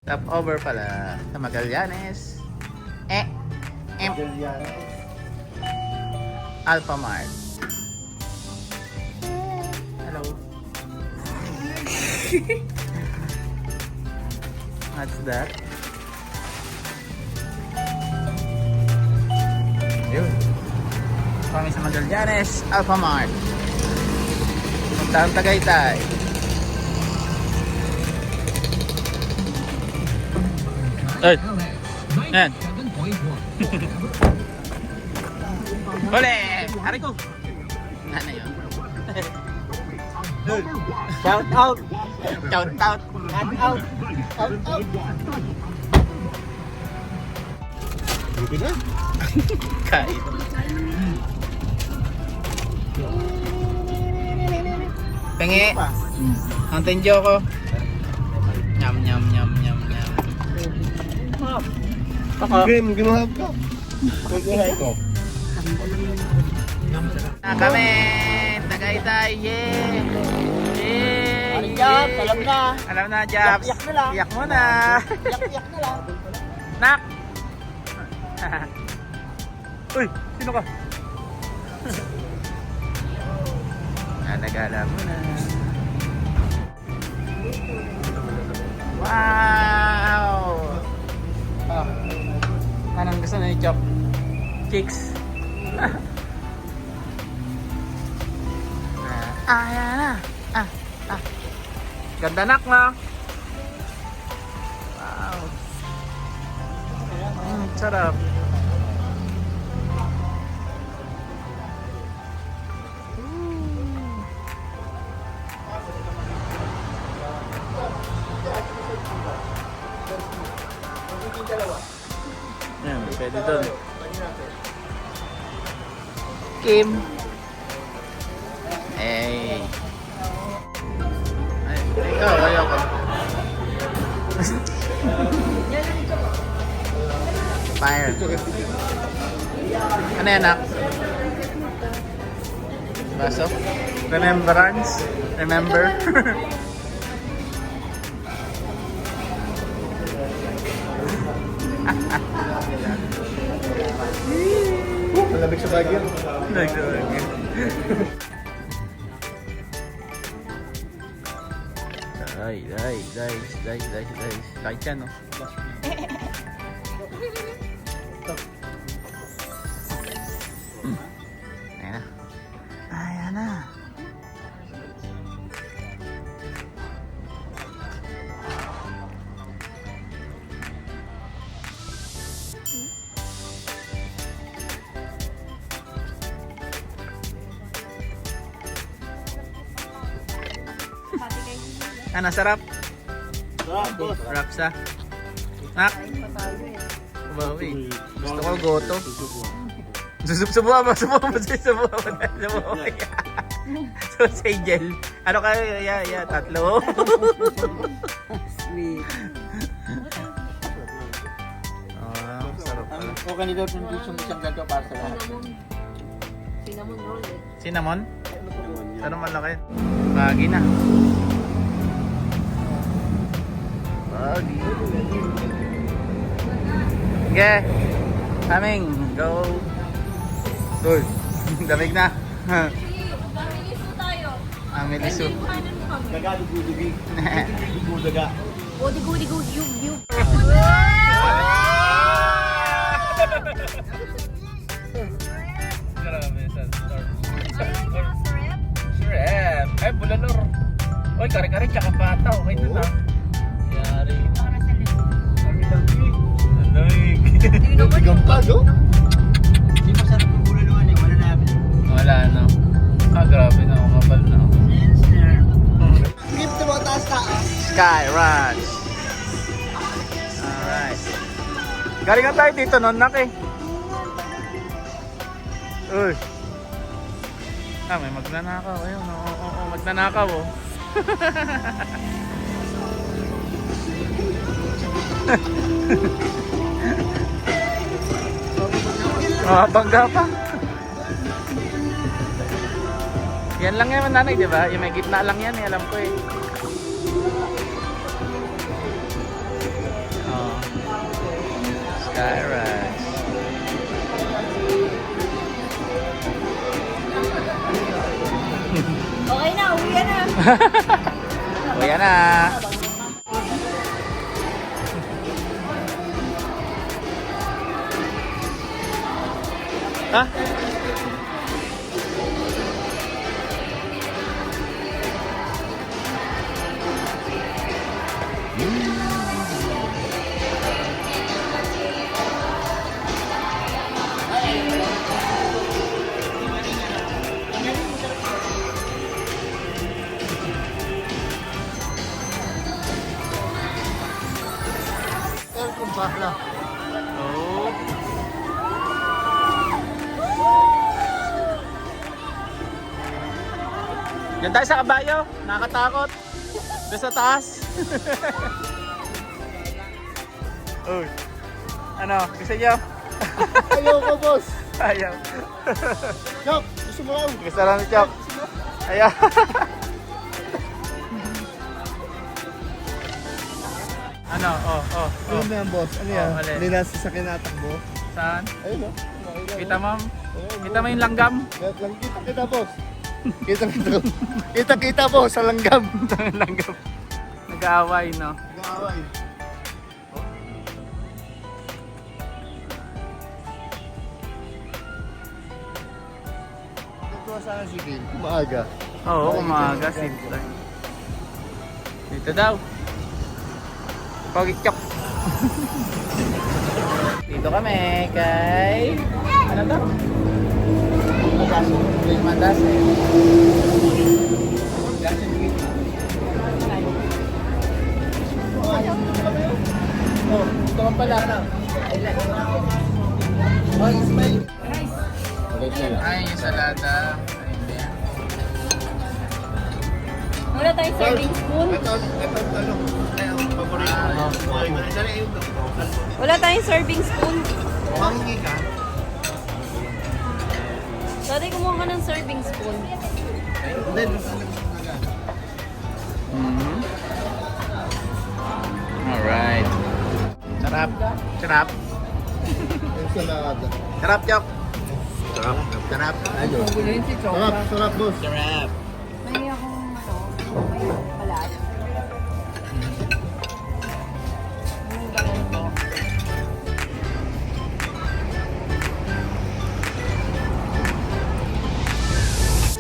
Stopover pala sa Magallanes. Alphamart. Hello. What's that? Yun. Kami sa Magallanes, Alphamart. Puntahan Tagaytay. Ay! Yan! Uli! Hari ko! Ano yun? Shout out! Shout out! Shout out! Shout out! Buti na. Kain. Pengi! Mountain Dew ko. Nyam nyam nyam nyam nyam. Game, ginuhap ka. Ginuhap ko. Na kami! Tagaytay! Yeah! Yeah! Aling Jobs, alam na. Alam na, Jobs. Yak na lang. Yak mo na. Yak na lang. Nak! Uy! Sino ka? Nagala mo na. Wow! Anong gusto na i-chop? Chicks. Ayan na. Ganda nak na. Wow. Sarap. Yan, pwede doon. Kim. Hey. Ay, ikaw, ayoko. Fire. Ano yan, nak? Baso? Remembrance? Remember? Malabig sa bagyo. Guys. Kahit yan, no? Ayan na. Ayan na. Ano, sarap? Rapsa. Nak? Bawi. Gusto ko goto. Susubuhan mo. Sausage gel. Ano kayo? Yeah, tatlo. Sweet. Sarap pala. Okay nito yung isang ganito para sa lahat. Cinnamon roll eh. Cinnamon? Sana malaki. Bagi na. Bagi. Okay. Aming. Go. Good. Damig na. Mamiliso tayo. Amiliso. Daga-dugi-dugi. Dugu-daga. Gudi-gudi-gudi, yub-yub. Grabe sa storm. Shrimp? Shrimp. Ay, bulalor. Uy, kare-kare tsaka pata. Okay na na. Yari. Para sa lito. Andoy. Tigam pa, no? Hindi masarap yung bululuan eh. Wala namin. Wala na. Grabe na. Kapal na. Sensor. Gift na mga taas-taas. Sky Ranch. Alright. Galingan tayo dito noon, nak eh. Uy. May magnanakaw. Ayun, oo, magnanakaw oh. Bangga pa. Yan lang yan nanay, di ba? Yung may gitna lang yan, alam ko eh. Kuya na. Ha? Aircon bakla. Oh. Diyan tayo sa kabayo. Nakakatakot. Doon sa taas. Uy. Ano? Gusto niyo? Ayaw ko, boss. Ayaw. Chok, gusto mo lang. Gusto lang ni Chok. Ayaw. Ano? Oh. Ano ba yan, boss? Ano yan? alin? Hindi na sasakyan natakbo. Saan? Ayun, no? Kita mo? Kita mo yung langgam? Lang kita, boss. Kita, boss, sa langgam. Langgam. Nag-aaway, no? Nag-aaway. Nagtuwa sana si Kim. Maaga. Oo, umaga. Simple. Dito daw. Pagit-chok. Dito kami kay... Ano to? Mandas eh. Oh, ito ka pala. Oh, Ismail. Ay, yung salada. Ayun na yan. Wala tayong serving spoon. Ito, ano? Paborito. Wala tayong serving spoon. Mangi ka. Dati kumuha ka ng serving spoon. Hindi, basta lang talaga. Alright. Sarap. Sarap. Yung salada. Sarap, Chok. Sarap. Sarap. Ayun. Sarap, boss. Sarap.